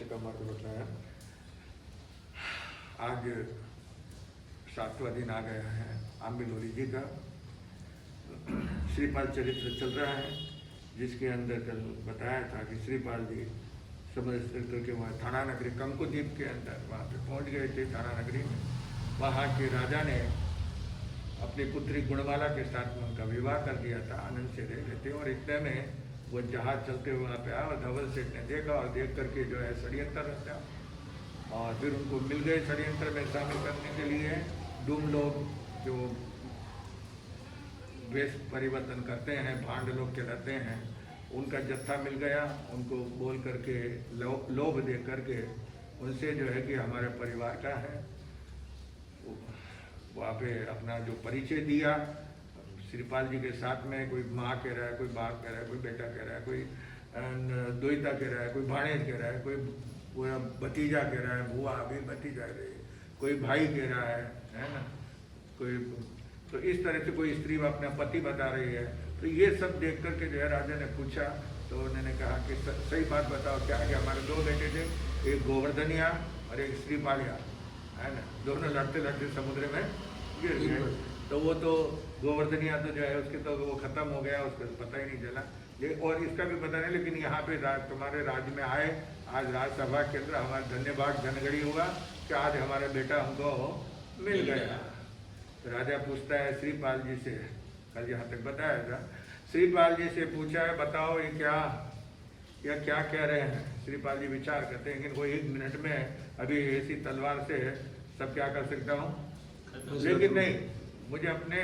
का मर्द बताया। आज 7वां दिन आ गया है आम्बिलोरी जी का। श्रीपाल चरित्र चल रहा है, जिसके अंदर कल बताया था कि श्रीपाल जी समुद्र क्षेत्र के वहाँ थाना नगरी कंकुद्वीप के अंदर वहाँ पे पहुँच गए थे। थाना नगरी में वहाँ के राजा ने अपनी पुत्री गुणमाला के साथ में उनका विवाह कर दिया था, आनंद से रह लेते। और इतने में वो जहाज चलते हुए वहाँ पे आया और धवल सेठ ने देखा और देख करके जो है षड्यंत्र रचा और फिर उनको मिल गए षड्यंत्र में शामिल करने के लिए। डूम लोग जो वेश परिवर्तन करते हैं, भांड लोग कहलाते हैं, उनका जत्था मिल गया। उनको बोल करके लोभ दे करके उनसे जो है कि हमारे परिवार का है, वहाँ पे अपना जो परिचय दिया श्रीपाल जी के साथ में। कोई माँ कह रहा है, कोई बाप कह रहा है, कोई बेटा कह रहा है, कोई दोहिता कह रहा है, कोई भाणेज कह रहा है, कोई पूरा भतीजा कह रहा है, बुआ अभी भतीजा कह रही है, कोई भाई कह रहा है ना, कोई तो इस तरह से कोई स्त्री अपना पति बता रही है। तो ये सब देख करके जो है राजा ने पूछा, तो उन्होंने कहा कि सही बात बताओ क्या कि हमारे 2 बेटे थे, एक गोवर्धनिया और एक श्रीपालिया, है ना। दोनों लड़ते लड़ते समुद्र में गिर गए। तो वो तो गोवर्धनिया तो जो है उसके तो वो खत्म हो गया, उसको पता ही नहीं चला। और इसका भी पता नहीं, लेकिन यहाँ पे तुम्हारे राज्य में आए, आज राज्यसभा के अंदर हमारा धन्यवाद जनगणि हुआ कि आज हमारा बेटा हमको मिल गया। तो राजा पूछता है श्रीपाल जी से, कल यहाँ तक बताया था, श्रीपाल जी से पूछा है बताओ ये क्या कह रहे हैं। श्रीपाल जी विचार करते हैं कि वो 1 मिनट में अभी ऐसी तलवार से सब क्या कर सकता हूँ, लेकिन नहीं, मुझे अपने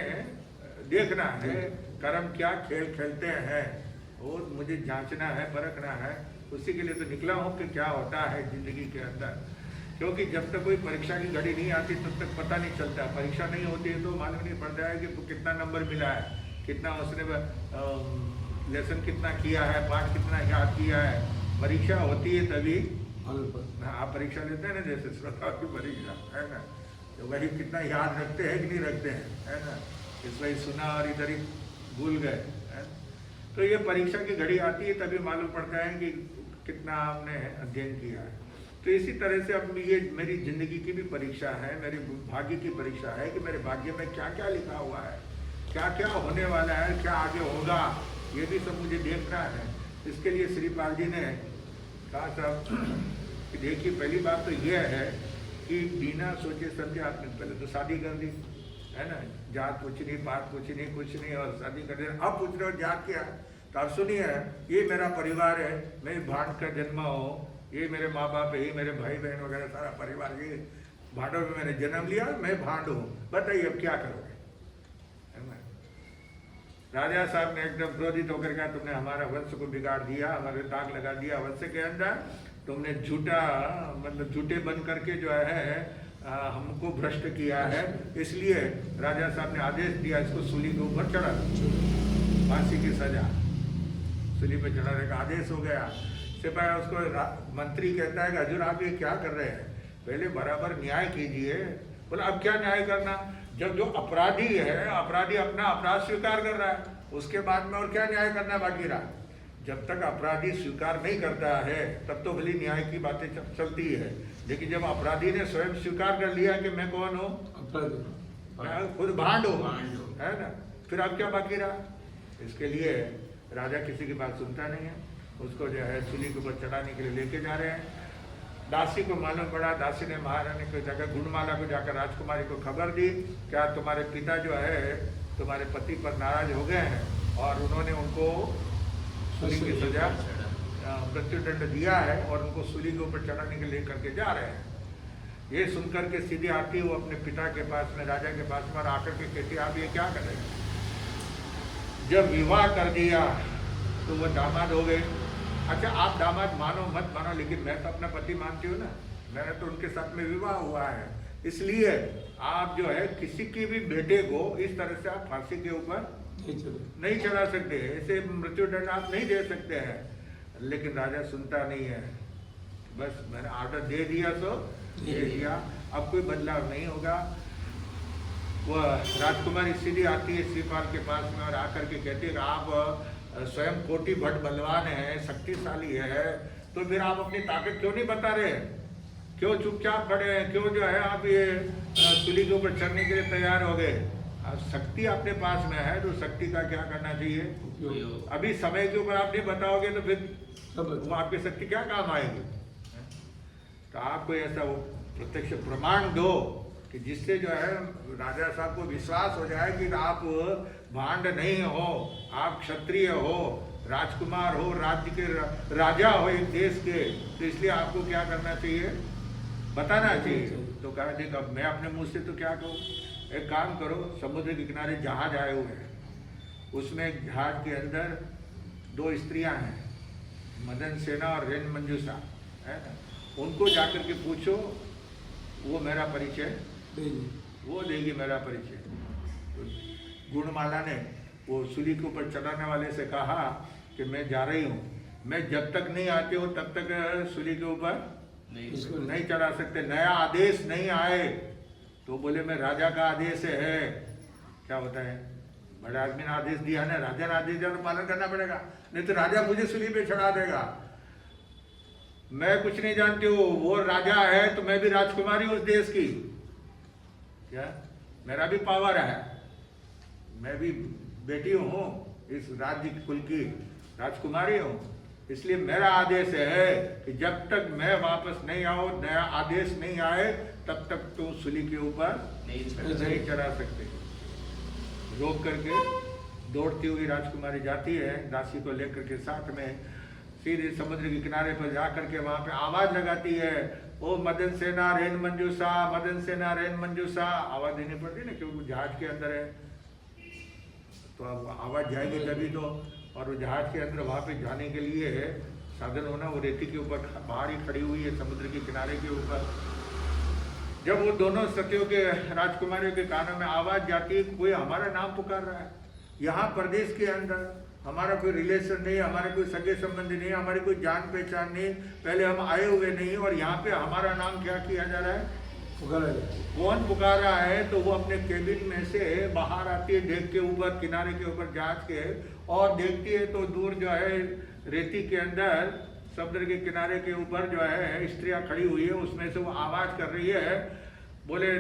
देखना है कर्म क्या खेल खेलते हैं, वो मुझे जांचना है, परखना है। उसी के लिए तो निकला हूँ कि क्या होता है जिंदगी के अंदर। क्योंकि जब तक कोई परीक्षा की घड़ी नहीं आती तब तक पता नहीं चलता। परीक्षा नहीं होती है तो मालूम नहीं पड़ता है कि कितना नंबर मिला है, कितना उसने लेसन कितना किया है, पाठ कितना याद किया है। परीक्षा होती है तभी आप परीक्षा लेते हैं ना, जैसे श्रोता की परीक्षा है ना, तो वही कितना याद रखते हैं कि नहीं रखते हैं, है ना। इस वही सुना और इधर ही भूल गए, है। तो ये परीक्षा की घड़ी आती है तभी मालूम पड़ता है कि कितना आपने अध्ययन किया है। तो इसी तरह से अब ये मेरी जिंदगी की भी परीक्षा है, मेरे भाग्य की परीक्षा है कि मेरे भाग्य में क्या क्या लिखा हुआ है, क्या क्या होने वाला है, क्या आगे होगा, ये भी सब मुझे देखना है। इसके लिए श्रीपाल जी ने कहा साहब कि देखिए पहली बात तो यह है कि बिना सोचे समझे आपने पहले तो शादी कर दी, है ना। जात पूछ नहीं, बात पूछ नहीं, कुछ नहीं, और शादी कर दी। अब पूछ रहे हो जात क्या। तो आप सुनिए, ये मेरा परिवार है, मैं भांड का जन्मा हो, ये मेरे माँ बाप है, ये मेरे भाई बहन वगैरह सारा परिवार, ये भांडों में मैंने जन्म लिया, मैं भांड हूँ, बताइए अब क्या करोगे। राजा साहब ने एकदम क्रोधित होकर कहा तुमने हमारा वंश को बिगाड़ दिया, हमारे दाग लगा दिया वंश के अंदर, तुमने झूठा मतलब झूठे बन करके जो है हमको भ्रष्ट किया है। इसलिए राजा साहब ने आदेश दिया इसको सूली के ऊपर चढ़ा, फांसी की सजा, सूली पे चढ़ाने का आदेश हो गया। सिपाही उसको मंत्री कहता है कि हजूर आप ये क्या कर रहे हैं, पहले बराबर न्याय कीजिए। बोला अब क्या न्याय करना, जब जो अपराधी है, अपराधी अपना अपराध स्वीकार कर रहा है, उसके बाद में और क्या न्याय करना बाकी रहा। जब तक अपराधी स्वीकार नहीं करता है तब तो भली न्याय की बातें चलती है, लेकिन जब अपराधी ने स्वयं स्वीकार कर लिया कि मैं कौन हूँ, खुद भांड हूँ, है ना, फिर अब क्या बाकी रहा। इसके लिए राजा किसी की बात सुनता नहीं है, उसको जो है सूली के ऊपर चढ़ाने के लिए लेके जा रहे हैं। दासी को मालूम पड़ा, दासी ने महारानी को जाकर गुणमाला को जाकर राजकुमारी को खबर दी, क्या तुम्हारे पिता जो है तुम्हारे पति पर नाराज हो गए हैं और उन्होंने उनको सूली की सजा मृत्युदंड दिया है और उनको सूली के ऊपर चढ़ाने के लिए करके जा रहे हैं। ये सुनकर के सीधी आती वो अपने पिता के पास में, राजा के पास में आकर के कहती आप ये क्या कर रहे हैं। जब विवाह कर दिया तो वो दामाद हो गए। अच्छा आप दामाद मानो मत मानो, लेकिन मैं तो अपना पति मानती हूँ ना, मैंने तो उनके साथ में विवाह हुआ है, इसलिए आप जो है किसी की भी बेटे को इस तरह से आप फांसी के ऊपर नहीं चढ़ा सकते, ऐसे मृत्युदंड आप नहीं दे सकते हैं। लेकिन राजा सुनता नहीं है, बस मैंने ऑर्डर दे दिया तो दे दिया, अब कोई बदलाव नहीं होगा। वह राजकुमारी सीधी आती है श्रीपाल के पास में और आकर के कहती है आप स्वयं कोटि भट्ट बलवान है, शक्तिशाली है, तो फिर आप अपनी ताकत क्यों नहीं बता रहे? क्यों चुपचाप खड़े हैं? क्यों जो है आप ये सूली के ऊपर चढ़ने के लिए तैयार हो गए? शक्ति अपने पास में है तो शक्ति का क्या करना चाहिए? अभी समय के ऊपर आप नहीं बताओगे तो फिर वो आपकी शक्ति क्या काम आएगी? तो आपको ऐसा वो प्रत्यक्ष प्रमाण दो कि जिससे जो है राजा साहब को विश्वास हो जाए कि आप भांड नहीं हो, आप क्षत्रिय हो, राजकुमार हो, राज्य के राजा हो एक देश के, तो इसलिए आपको क्या करना चाहिए? बताना चाहिए। तो कहा देख अब मैं अपने मुंह से तो क्या कहूँ, एक काम करो, समुद्र के किनारे जहाज आए हुए हैं, उसमें जहाज के अंदर 2 स्त्रियां हैं, मदन सेना और रेन मंजूषा है ना, उनको जाकर के पूछो, वो मेरा परिचय वो देगी मेरा परिचय। तो गुणमाला ने वो सूली के ऊपर चढ़ाने वाले से कहा कि मैं जा रही हूँ, मैं जब तक नहीं आती हूँ तब तक सूली के ऊपर नहीं चढ़ा सकते, नया आदेश नहीं आए। तो बोले मैं राजा का आदेश है। क्या होता है, बड़े आदमी ने आदेश दिया ना, राजा ने आदेश दिया तो पालन करना पड़ेगा, नहीं तो राजा मुझे सूली पे चढ़ा देगा। मैं कुछ नहीं जानती हूँ, वो राजा है तो मैं भी राजकुमारी उस देश की, क्या मेरा भी पावर है, मैं भी बेटी हूँ इस राज्य कुल की राजकुमारी हूँ, इसलिए मेरा आदेश है कि जब तक मैं वापस नहीं आऊँ, नया आदेश नहीं आए, तब तक तुम सूली के ऊपर नहीं चढ़ा सकते। रोक करके दौड़ती हुई राजकुमारी जाती है दासी को लेकर के साथ में, सीधे समुद्र के किनारे पर जाकर के वहां पे आवाज लगाती है, ओ मदन सेना रेन मंजूषा, मदन सेना रेन मंजूषा। आवाज देनी पड़ती है ना, क्योंकि वो जहाज के अंदर है, तो अब आवाज जाएगी तभी तो। और वो जहाज के अंदर वहां पे जाने के लिए साधन होना, वो रेती के ऊपर बाहर ही खड़ी हुई है समुद्र के किनारे के ऊपर। जब वो दोनों सतियों के राजकुमारियों के कानों में आवाज जाती है, कोई हमारा नाम पुकार रहा है, यहाँ प्रदेश के अंदर हमारा कोई रिलेशन नहीं, हमारे कोई सगे संबंधी नहीं, हमारी कोई जान पहचान नहीं, पहले हम आए हुए नहीं, और यहाँ पे हमारा नाम क्या किया जा रहा है, पुकारा है। कौन पुकार रहा है? तो वो अपने केबिन में से बाहर आती है, डेक के ऊपर, किनारे के ऊपर जहाज के, और देखती है तो दूर जो है रेती के अंदर समुद्र के किनारे के ऊपर जो है स्त्रियां खड़ी हुई है, उसमें से वो आवाज कर रही है, बोले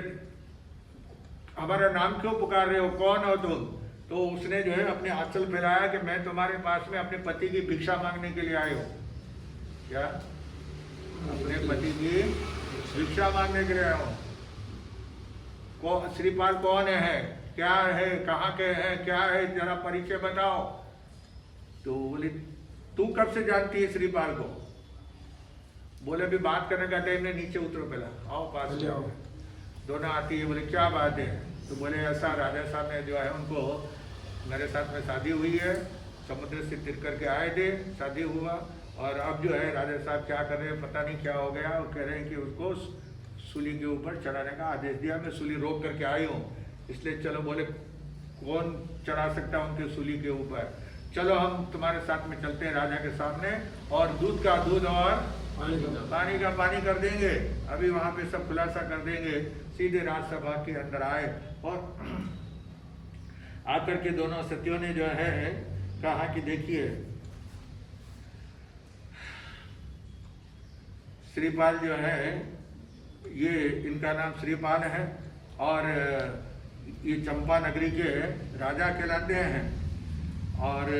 हमारा नाम क्यों पुकार रहे हो, कौन हो तुम? तो उसने जो है अपने आंचल फैलाया कि मैं तुम्हारे पास में अपने पति की भिक्षा मांगने के लिए आए हो। क्या? अपने पति की भिक्षा मांगने के लिए आए हो। श्रीपाल कौन है, क्या है, कहाँ के हैं, क्या है, जरा परिचय बताओ। तो बोले तू कब से जानती है श्रीपाल को? बोले अभी बात करने का टाइम नहीं, नीचे उतरो पहला, आओ पास जाओ। दोनों आती है, बोले क्या बात है? तो बोले ऐसा राजा साहब ने जो है उनको, मेरे साथ में शादी हुई है, समुद्र से तिर करके आए थे, शादी हुआ, और अब जो है राजा साहब क्या कर रहे हैं पता नहीं क्या हो गया, वो कह रहे हैं कि उसको सूली के ऊपर चढ़ाने का आदेश दिया, मैं सूली रोक करके आई हूँ, इसलिए चलो। बोले कौन चढ़ा सकता है उनके सूली के ऊपर? चलो हम तुम्हारे साथ में चलते हैं राजा के सामने, और दूध का दूध और पानी का पानी कर देंगे, अभी वहां पे सब खुलासा कर देंगे। सीधे राजसभा के अंदर आए, और आकर के दोनों सतियों ने जो है कहा कि देखिए श्रीपाल जो है, ये इनका नाम श्रीपाल है, और ये चंपा नगरी के राजा कहलाते हैं, और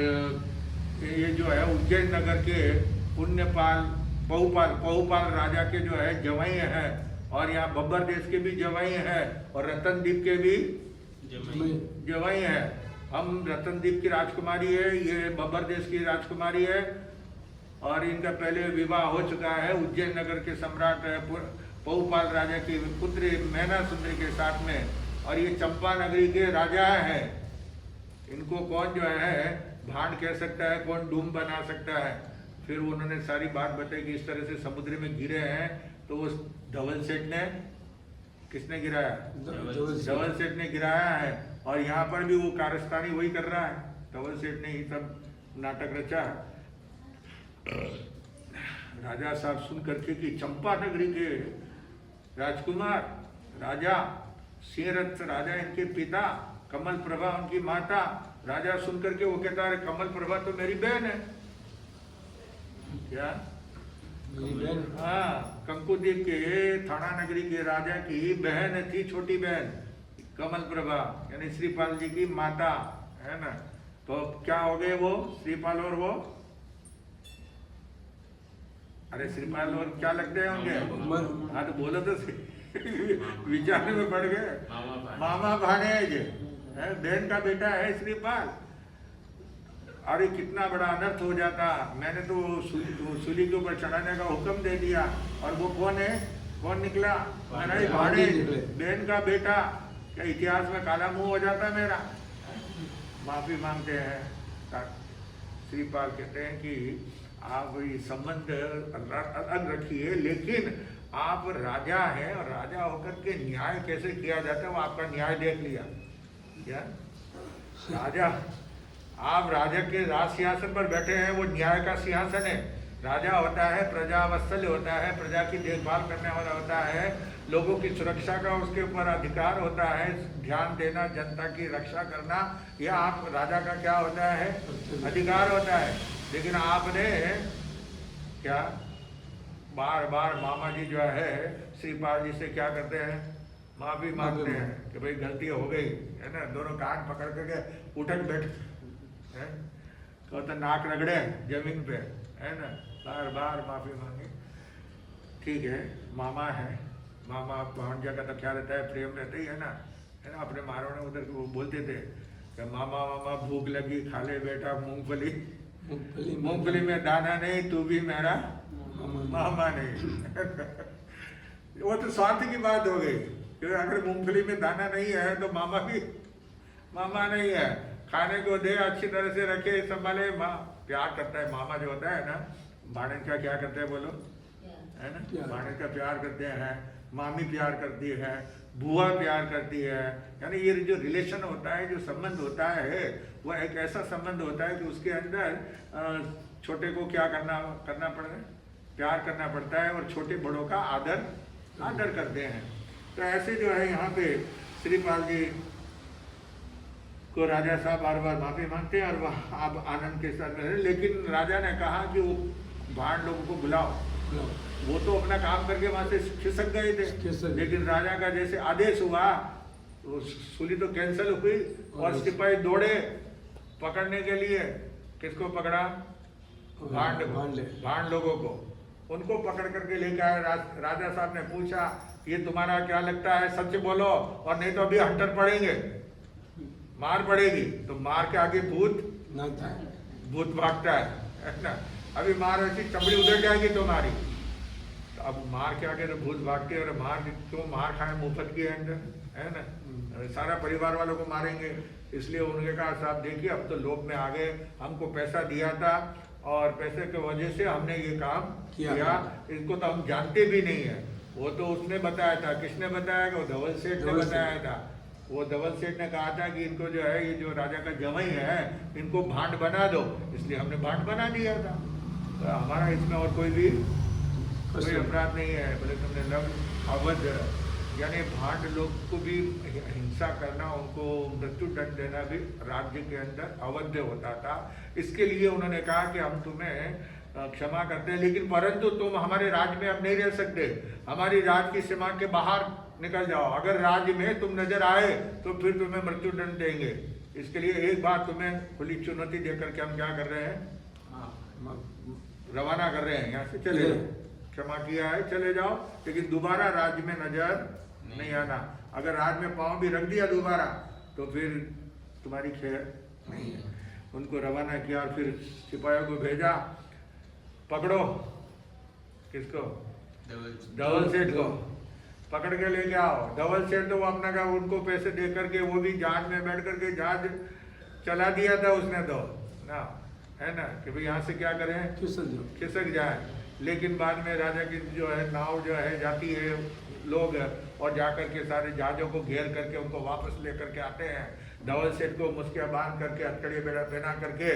ये जो है उज्जैन नगर के पुण्यपाल पहुपाल राजा के जो है जवाई है, और यहाँ बब्बर देश के भी जवाई है, और रतनदीप के भी जवाई है। हम रतनदीप की राजकुमारी है, ये बब्बर देश की राजकुमारी है, और इनका पहले विवाह हो चुका है उज्जैन नगर के सम्राट पहुपाल राजा की पुत्री मैना सुंदरी के साथ में, और ये चंपा नगरी के राजा है। इनको कौन जो है भांड कह सकता है, कौन डूम बना सकता है? फिर उन्होंने सारी बात बताई कि इस तरह से समुद्र में गिरे हैं। तो वो धवल सेठ ने, किसने गिराया? धवल सेठ ने गिराया है, और यहाँ पर भी वो कारस्तानी वही कर रहा है, धवल सेठ ने ही सब नाटक रचा। राजा साहब सुन करके कि चंपा नगरी के राजकुमार राजा सिंहरथ राजा इनके पिता, कमल प्रभा उनकी माता, राजा सुन करके वो कहता है कमल प्रभा तो मेरी बहन है। क्या? हाँ, कंकुद्वीप के थाना नगरी के राजा की बहन थी, छोटी बहन कमल प्रभा, यानी श्रीपाल जी की माता, है ना। तो क्या हो गए वो श्रीपाल और वो, अरे श्रीपाल और क्या लगते होंगे? हाँ तो बोलो तो विचार में पड़ गए। मामा भाणेज है, बहन का बेटा है श्रीपाल। अरे कितना बड़ा अनर्थ हो जाता। मैंने तो सूली के ऊपर चढ़ाने का हुक्म दे दिया, और वो कौन है, कौन निकला? मेरा भाणेज, बहन का बेटा। क्या इतिहास में काला मुंह हो जाता मेरा? माफी मांगते हैं। श्रीपाल कहते हैं कि आप ये संबंध अलग रखिए, लेकिन आप राजा हैं, और राजा होकर के न्याय कैसे किया जाता है वो आपका न्याय देख लिया। क्या राजा, आप राजा के राज सिंहासन पर बैठे हैं, वो न्याय का सिंहासन है। राजा होता है प्रजा वत्सल होता है, प्रजा की देखभाल करने वाला होता है, लोगों की सुरक्षा का उसके ऊपर अधिकार होता है, ध्यान देना, जनता की रक्षा करना, यह आप राजा का क्या होता है, अधिकार होता है। लेकिन आपने क्या बार बार मामा जी जो है श्रीपाल जी से क्या करते हैं, माफी मांगते हैं कि भाई गलती हो गई, है ना। दोनों कान पकड़ करके उठक बैठ है, तो नाक रगड़े जमीन पे, है ना, बार बार माफी मांगे। ठीक है, मामा है, मामा भांजा का तो क्या रहता है, प्रेम रहता ही है ना, है ना। अपने मारो ने उधर वो बोलते थे कि मामा मामा भूख लगी खा ले बेटा मूंगफली, मूंगफली में दाना नहीं, तू भी मेरा मामा नहीं। वो तो स्वार्थ की बात हो गई, क्योंकि अगर मूंगफली में दाना नहीं है तो मामा भी मामा नहीं है। खाने को दे, अच्छी तरह से रखे, संभाले, माँ प्यार करता है। मामा जो होता है ना, भाणेज का क्या करते हैं बोलो, है ना, भाणेज का प्यार करते हैं, मामी प्यार करती है, बुआ प्यार करती है। यानी ये जो रिलेशन होता है, जो संबंध होता है, वह एक ऐसा संबंध होता है कि उसके अंदर छोटे को क्या करना पड़ता है, प्यार करना पड़ता है, और छोटे बड़ों का आदर करते हैं। तो ऐसे जो है यहाँ पे श्रीपाल जी को राजा साहब बार बार माफी मांगते हैं, और वह आप आनंद के साथ में। लेकिन राजा ने कहा कि वो भाण लोगों को बुलाओ। वो तो अपना काम करके वहां से खिसक गए थे, लेकिन राजा का जैसे आदेश हुआ, वो सूली तो कैंसिल हुई, और सिपाही दौड़े पकड़ने के लिए। किसको पकड़ा? भाण लोगों को। उनको पकड़ करके लेके आए। राजा साहब ने पूछा, ये तुम्हारा क्या लगता है, सच बोलो, और नहीं तो अभी हंटर पड़ेंगे, मार पड़ेगी। तो मार के आगे भूत भागता है ना। अभी मार ऐसी चमड़ी उधर जाएगी तुम्हारी, तो अब मार के आगे तो भूत भागते हैं। और मार क्यों मार खाए मुफ्त के अंदर, है ना, सारा परिवार वालों को मारेंगे। इसलिए उन्होंने कहा साहब देखिए, अब तो लोभ में आ गए, हमको पैसा दिया था, और पैसे की वजह से हमने ये काम किया, इनको तो हम जानते भी नहीं है। वो तो उसने बताया था। किसने बताया? वो धवल सेठ ने बताया था। वो धवल सेठ ने कहा था कि इनको जो है, ये जो राजा का जमाई है, इनको भांड बना दो, इसलिए हमने भांड बना दिया था। तो हमारा इसमें और कोई अपराध नहीं है। बोले तुमने लव अवध, यानी भांड लोग को भी हिंसा करना, उनको मृत्यु दंड देना भी राज्य के अंदर अवैध होता था। इसके लिए उन्होंने कहा कि हम तुम्हें क्षमा करते हैं, लेकिन परंतु तुम हमारे राज्य में अब नहीं रह सकते, हमारी राज्य की सीमा के बाहर निकल जाओ। अगर राज्य में तुम नजर आए तो फिर तुम्हें मृत्यु दंड देंगे। इसके लिए एक बार तुम्हें खुली चुनौती देकर के हम क्या कर रहे हैं, रवाना कर रहे हैं, यहाँ से चले जाओ। क्षमा किया है, चले जाओ, लेकिन दोबारा राज्य में नजर नहीं आना। अगर राज्य में पांव भी रख दिया दोबारा तो फिर तुम्हारी खैर नहीं है। उनको रवाना किया, और फिर सिपाहियों को भेजा, पकड़ो किसको, धवल सेठ को पकड़ के लेके आओ। धवल सेठ तो वो अपना का उनको पैसे दे करके, वो भी जहाज में बैठ करके जहाज चला दिया था उसने तो ना, है ना, कि भाई यहाँ से क्या करें, खिसक जाए। लेकिन बाद में राजा की जो है नाव जो है जाती है, लोग और जाकर के सारे जहाजों को घेर करके उनको वापस लेकर के आते हैं। धवल सेठ को मुस्किया बांध करके, हथकड़ी बेड़ा पहना करके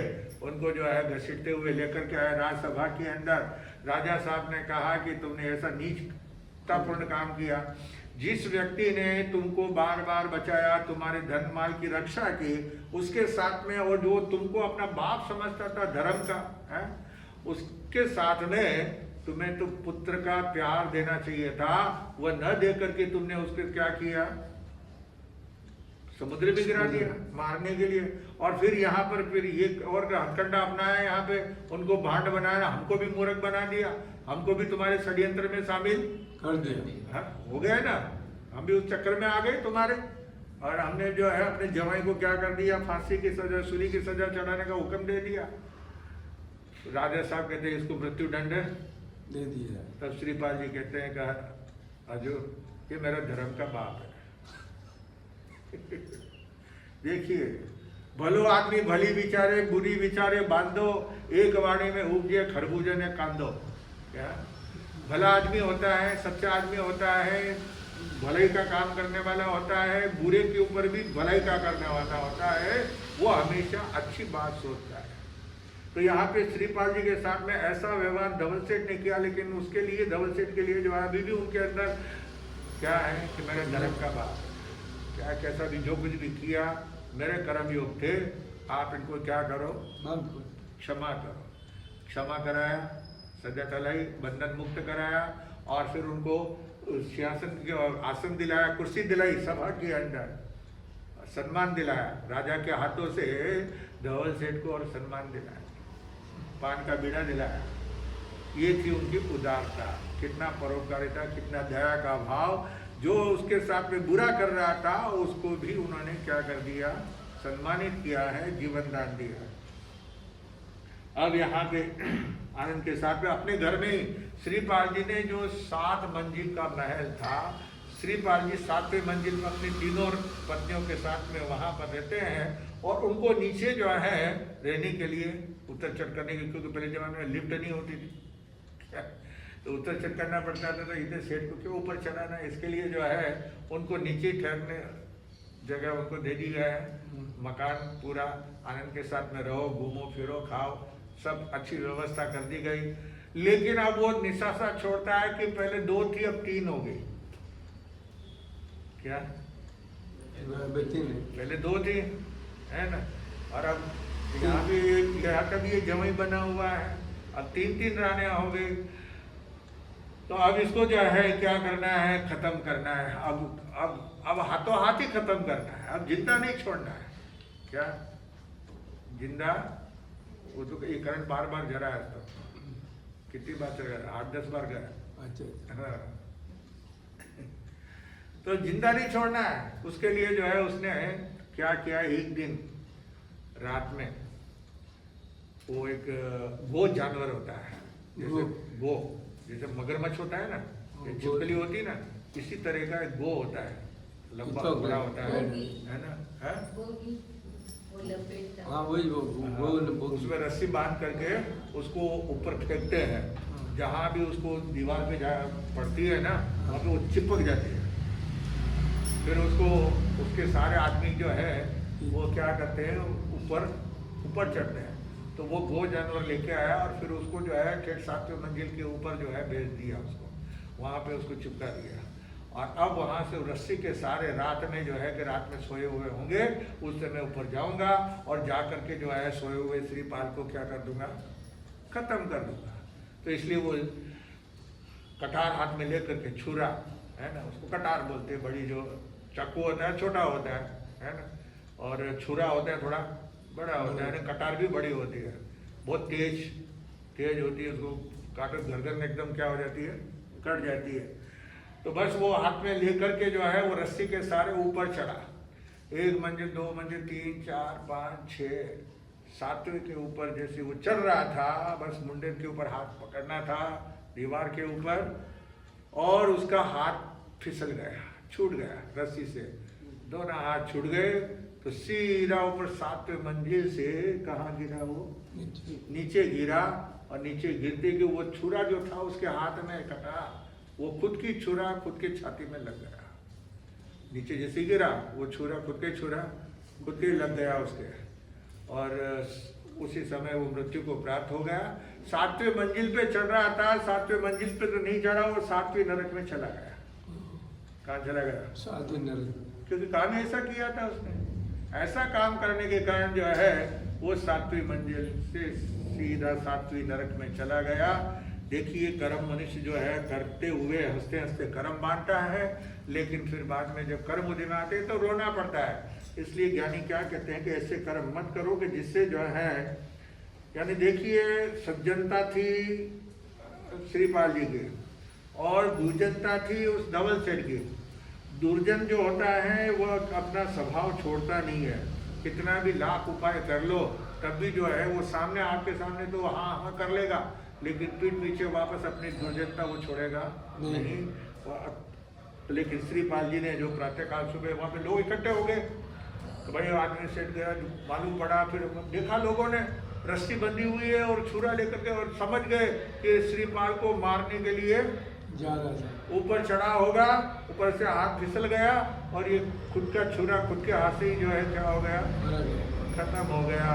उनको जो है घसीटते हुए लेकर के आए राज्यसभा के अंदर। राजा साहब ने कहा कि तुमने ऐसा नीचतापूर्ण काम किया, जिस व्यक्ति ने तुमको बार बार बचाया, तुम्हारे धन माल की रक्षा की, उसके साथ में, और जो तुमको अपना बाप समझता था धर्म का, है, उसके साथ में तुम्हें तो पुत्र का प्यार देना चाहिए था, वह न दे करके तुमने उसको क्या किया, समुद्र में गिरा दिया मारने के लिए। और फिर यहाँ पर फिर ये और हथकंडा अपनाया, यहाँ पे उनको भांड बनाया, हमको भी मूर्ख बना दिया, हमको भी तुम्हारे षड्यंत्र में शामिल कर दिया। हो गए ना, हम भी उस चक्कर में आ गए तुम्हारे। और हमने जो है अपने जवाई को क्या कर दिया, फांसी की सजा, सूली की सजा चढ़ाने का हुक्म दे दिया। राजा साहब कहते हैं इसको मृत्यु दंड दे दिया। तब श्रीपाल जी कहते हैं कहा अजो ये मेरा धर्म का बाप है। देखिए, भलो आदमी भली विचारे, बुरी विचारे बांधो, एक वाणी में उपजे खरबूजे ने कांदो। क्या भला आदमी होता है, सच्चा आदमी होता है, भलाई का काम करने वाला होता है, बुरे के ऊपर भी भलाई का करने वाला होता है, वो हमेशा अच्छी बात सोचता है। तो यहाँ पे श्रीपाल जी के साथ में ऐसा व्यवहार धवल सेठ ने किया, लेकिन उसके लिए धवल सेठ के लिए जो है अभी भी उनके अंदर क्या है कि मेरे धर्म का बाप, क्या कैसा भी जो कुछ भी किया मेरे कर्म योग थे, आप इनको क्या करो, क्षमा करो। क्षमा कराया, सजा टलाई, बंधन मुक्त कराया, और फिर उनको सिंहासन के आसन दिलाया, कुर्सी दिलाई सभा के अंदर, सम्मान दिलाया राजा के हाथों से धवल सेठ को, और सम्मान दिलाया, पान का बीड़ा दिलाया। ये थी उनकी उदारता, कितना परोपकारिता, कितना दया का भाव। जो उसके साथ में बुरा कर रहा था उसको भी उन्होंने क्या कर दिया, सम्मानित किया है, जीवन दान दिया। अब यहाँ पे आनंद के साथ में अपने घर में श्रीपाल जी ने जो 7 मंजिल का महल था, श्रीपाल जी 7वें मंजिल में अपनी तीनों पत्नियों के साथ में वहाँ पर रहते हैं, और उनको नीचे जो है रहने के लिए उतर चढ़ करने के, क्योंकि पहले जमाने में लिफ्ट नहीं होती थी तो उतर चढ़ करना पड़ता था, तो इधर सेठ को क्यों ऊपर चढ़ाना, इसके लिए जो है उनको नीचे ठहरने जगह उनको दे दी गया है। मकान पूरा आनंद के साथ में रहो, घूमो फिरो, खाओ, सब अच्छी व्यवस्था कर दी गई। लेकिन अब वो निशासा छोड़ता है कि पहले 2 थी अब 3 हो गई। क्या पहले 2 थी, है ना, और अब यहाँ भी यहाँ का भी ये जमाई बना हुआ है, अब 3-3 रानियां हो गई। तो अब इसको जो है क्या करना है, खत्म करना है। अब हाथों हाथ ही खत्म करना है, अब जिंदा नहीं छोड़ना है। क्या जिंदा, वो तो ये करंट बार बार जरा है, तो कितनी बार चल गया, 8-10 बार गया। अच्छा, हाँ। तो जिंदा नहीं छोड़ना है, उसके लिए जो है उसने क्या किया, एक दिन रात में वो एक गो जानवर होता है, जैसे गो, जैसे मगरमच्छ होता है ना, छिपकली होती है ना, इसी तरह का एक गो होता है, लंबा बड़ा होता है ना, है हाँ वही वो उसमें रस्सी बांध करके उसको ऊपर फेंकते हैं, जहाँ भी उसको दीवार पे जा पड़ती है ना, वहाँ पे वो चिपक जाती है। फिर उसको उसके सारे आदमी जो है वो क्या करते हैं, ऊपर चढ़ते हैं। तो वो गो जानवर लेके आया और फिर उसको जो है ठेठ 7वें मंजिल के ऊपर जो है भेज दिया, उसको वहाँ पे उसको चिपका दिया। और अब वहाँ से रस्सी के सारे रात में जो है कि रात में सोए हुए होंगे, उस समय ऊपर जाऊंगा और जा करके जो है सोए हुए श्रीपाल को क्या कर दूंगा, खत्म कर दूंगा। तो इसलिए वो कटार हाथ में लेकर के, छुरा है ना, उसको कटार बोलते हैं, बड़ी जो चाकू होता है छोटा होता है ना, और छुरा होता है थोड़ा बड़ा होता है ना, कटार भी बड़ी होती है, बहुत तेज होती है, उसको काटो गर्दन एकदम क्या हो जाती है, कट जाती है। तो बस वो हाथ में लेकर के जो है वो रस्सी के सारे ऊपर चढ़ा, 1 मंजिल 2 मंजिल 3 4 5 6 7वें के ऊपर जैसे वो चढ़ रहा था, बस मुंडे के ऊपर हाथ पकड़ना था दीवार के ऊपर, और उसका हाथ फिसल गया, छूट गया रस्सी से, दोनों हाथ छूट गए। तो सीधा ऊपर 7वें मंजिल से कहाँ गिरा, वो नीचे गिरा, और नीचे गिरते कि वो छुरा जो था उसके हाथ में कटा, वो खुद की छुरा खुद के छाती में लग गया। नीचे जैसे गिरा वो छुरा खुद के लग गया उसके, और उसी समय वो मृत्यु को प्राप्त हो गया। 7वें मंजिल पे चढ़ रहा था, 7वें मंजिल पे तो नहीं चढ़ा, वो 7वें नरक में चला गया। कहाँ चला गया, 7वें नरक, क्योंकि काम ऐसा किया था उसने। ऐसा काम करने के कारण जो है वो 7वीं मंजिल से सीधा 7वीं नरक में चला गया। देखिए कर्म मनुष्य जो है करते हुए हंसते हंसते कर्म बांटता है, लेकिन फिर बाद में जब कर्म उदय में आते हैं तो रोना पड़ता है। इसलिए ज्ञानी क्या कहते हैं कि ऐसे कर्म मत करो कि जिससे जो है, यानी देखिए सज्जनता थी श्रीपाल जी की और दुर्जनता थी उस धवल सेठ की। दुर्जन जो होता है वह अपना स्वभाव छोड़ता नहीं है, कितना भी लाख उपाय कर लो तब भी जो है वो सामने आपके सामने तो हाँ हाँ कर लेगा, लेकिन पीठ पीछे वापस अपनी दुर्जनता वो छोड़ेगा नहीं। लेकिन श्रीपाल जी ने जो प्रातःकाल सुबह वहाँ पे लोग इकट्ठे हो गए, तो भाई आदमी सेठ गया, मालूम पड़ा, फिर देखा लोगों ने रस्सी बंधी हुई है और छुरा लेकर के, और समझ गए कि श्रीपाल को मारने के लिए ऊपर चढ़ा होगा, ऊपर से हाथ फिसल गया और ये खुद का छुरा खुद के हाथ से ही जो है क्या हो गया, खत्म हो गया।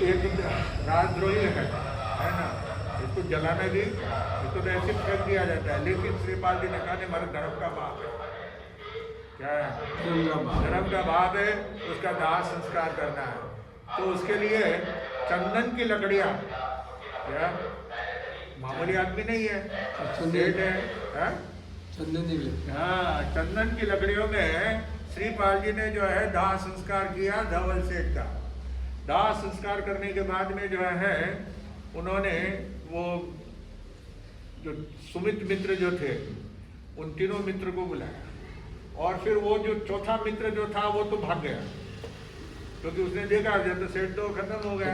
एक राजद्रोही है ना, इसको जलाना भी, इसको तो ऐसे फेंक दिया जाता है, लेकिन श्रीपाल जी ने कहा हमारे धर्म का बाप है, क्या है धर्म का बाप है, उसका दाह संस्कार करना है। तो उसके लिए चंदन की लकड़ियाँ, क्या मामूली आदमी नहीं है, सेठ है, हाँ चंदन की लकड़ियों में श्रीपाल जी ने जो है दाह संस्कार किया धवल सेठ का। दाह संस्कार करने के बाद में जो है उन्होंने वो जो सुमित मित्र जो थे उन तीनों मित्र को बुलाया, और फिर वो जो चौथा मित्र जो था वो तो भाग गया, क्योंकि उसने देखा जब तो सेठ तो खत्म हो गया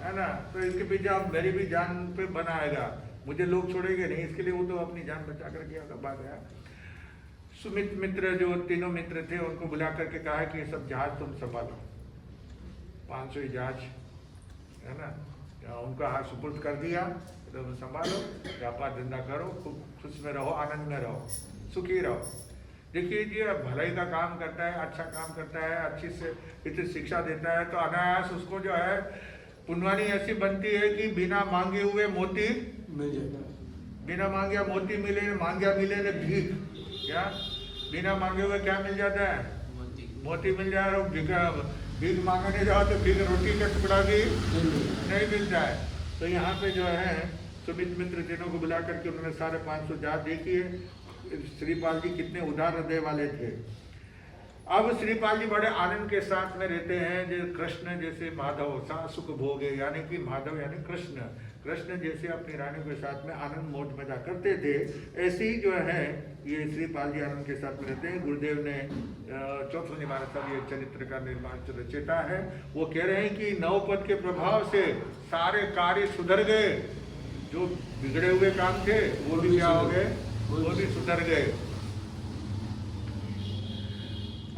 है ना, तो इसके पीछे अब मेरी भी जान पे बनाएगा, मुझे लोग छोड़ेंगे नहीं, इसके लिए वो तो अपनी जान बचा करके भाग गया। सुमित मित्र जो तीनों मित्र थे उनको बुला करके कहा कि ये सब जहाज तुम संभालो, 500 जहाज है ना, उनका हाथ सुपुर्द कर दिया, तो संभालो, व्यापार धंधा करो, खूब खुश में रहो, आनंद में रहो, सुखी रहो। देखिए जी भलाई का काम करता है, अच्छा काम करता है, अच्छी से इतनी शिक्षा देता है, तो अनायास उसको जो है पुण्यवानी ऐसी बनती है कि बिना मांगे हुए मोती बिना मांगे मोती मिले, मांग्या मिले न भीख, क्या बिना मांगे हुए क्या मिल जाता है, मोती मिल जाए, और भीख मांगने जाओ तो भीख रोटी का टुकड़ा भी नहीं मिलता है। तो यहाँ पे जो है सुमित मित्र तीनों को बुला करके उन्होंने 550 जहाज देखिए, श्रीपाल जी कितने उदार हृदय वाले थे। अब श्रीपाल जी बड़े आनंद के साथ में रहते हैं, जो कृष्ण जैसे माधव सा सुख भोगे, यानी कि माधव यानी कृष्ण, कृष्ण जैसे अपनी रानी के साथ में आनंद मौज मजा करते थे, ऐसे ही जो है ये श्रीपाल जी आनंद के साथ में रहते हैं। गुरुदेव ने चौथा निवारण सब ये चरित्र का निर्माण रचेता है। वो कह रहे हैं कि नवपद के प्रभाव से सारे कार्य सुधर गए, जो बिगड़े हुए काम थे वो भी क्या हो गए, वो भी सुधर गए।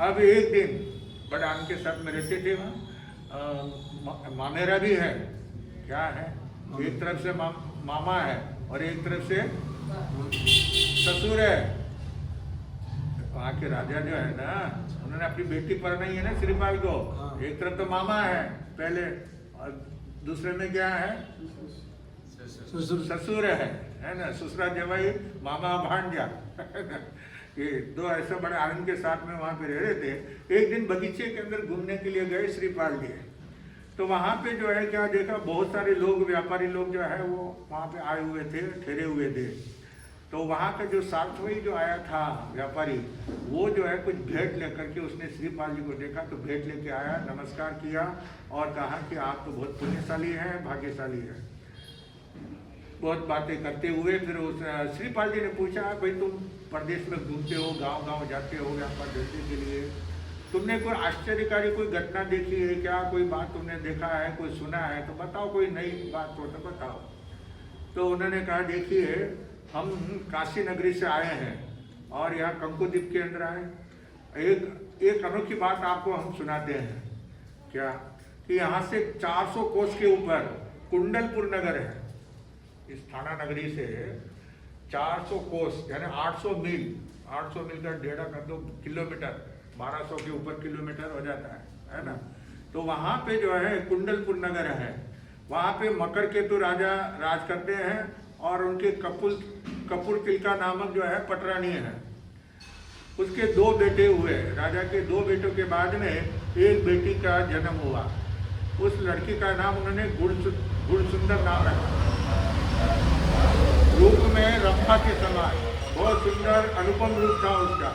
अब एक दिन बड़े आनंद के साथ में रहते थे, वहाँ मामेरा भी है, क्या है, एक तरफ से मामा है और एक तरफ से ससुर है। वहाँ के राजा जो है ना, उन्होंने अपनी बेटी पर नहीं है ना श्रीपाल को, एक तरफ तो मामा है पहले और दूसरे में क्या है, ससुर है ना, ससुरा जवाई मामा भांजा ये दो ऐसे बड़े आनंद के साथ में वहाँ पे रह रहे थे। एक दिन बगीचे के अंदर घूमने के लिए गए श्रीपाल जी, तो वहाँ पे जो है क्या देखा, बहुत सारे लोग व्यापारी लोग जो है वो वहाँ पे आए हुए थे, ठहरे हुए थे। तो वहाँ का जो सार्थवई जो आया था व्यापारी, वो जो है कुछ भेंट लेकर के उसने श्रीपाल जी को देखा, तो भेंट लेके आया, नमस्कार किया और कहा कि आप तो बहुत पुण्यशाली हैं, भाग्यशाली हैं। बहुत बातें करते हुए फिर उस श्रीपाल जी ने पूछा, भाई तुम प्रदेश में घूमते हो, गांव-गांव जाते हो व्यापार धंधे के लिए, तुमने कोई आश्चर्यकारी कोई घटना देखी है क्या, कोई बात तुमने देखा है, कोई सुना है तो बताओ, कोई नई बात हो तो बताओ। तो उन्होंने कहा देखिए हम काशी नगरी से आए हैं और यहाँ कंकुद्वीप के अंदर आए, एक अनोखी बात आपको हम सुनाते हैं, क्या कि यहाँ से 400 कोस के ऊपर कुंडलपुर नगर है। इस थाना नगरी से 400 कोस यानी 800 मील का 1.5 किलोमीटर, 1200 के ऊपर किलोमीटर हो जाता है ना। तो वहाँ पे जो है कुंडलपुर नगर है, वहाँ पे मकर केतु राजा राज करते हैं और उनके कपूर तिलका नामक जो है पटरानी है, उसके 2 बेटे हुए। राजा के 2 बेटों के बाद में एक बेटी का जन्म हुआ, उस लड़की का नाम उन्होंने गुणसुंदर नाम रखा। रूप में रंभा के समान, बहुत सुंदर अनुपम रूप था उसका।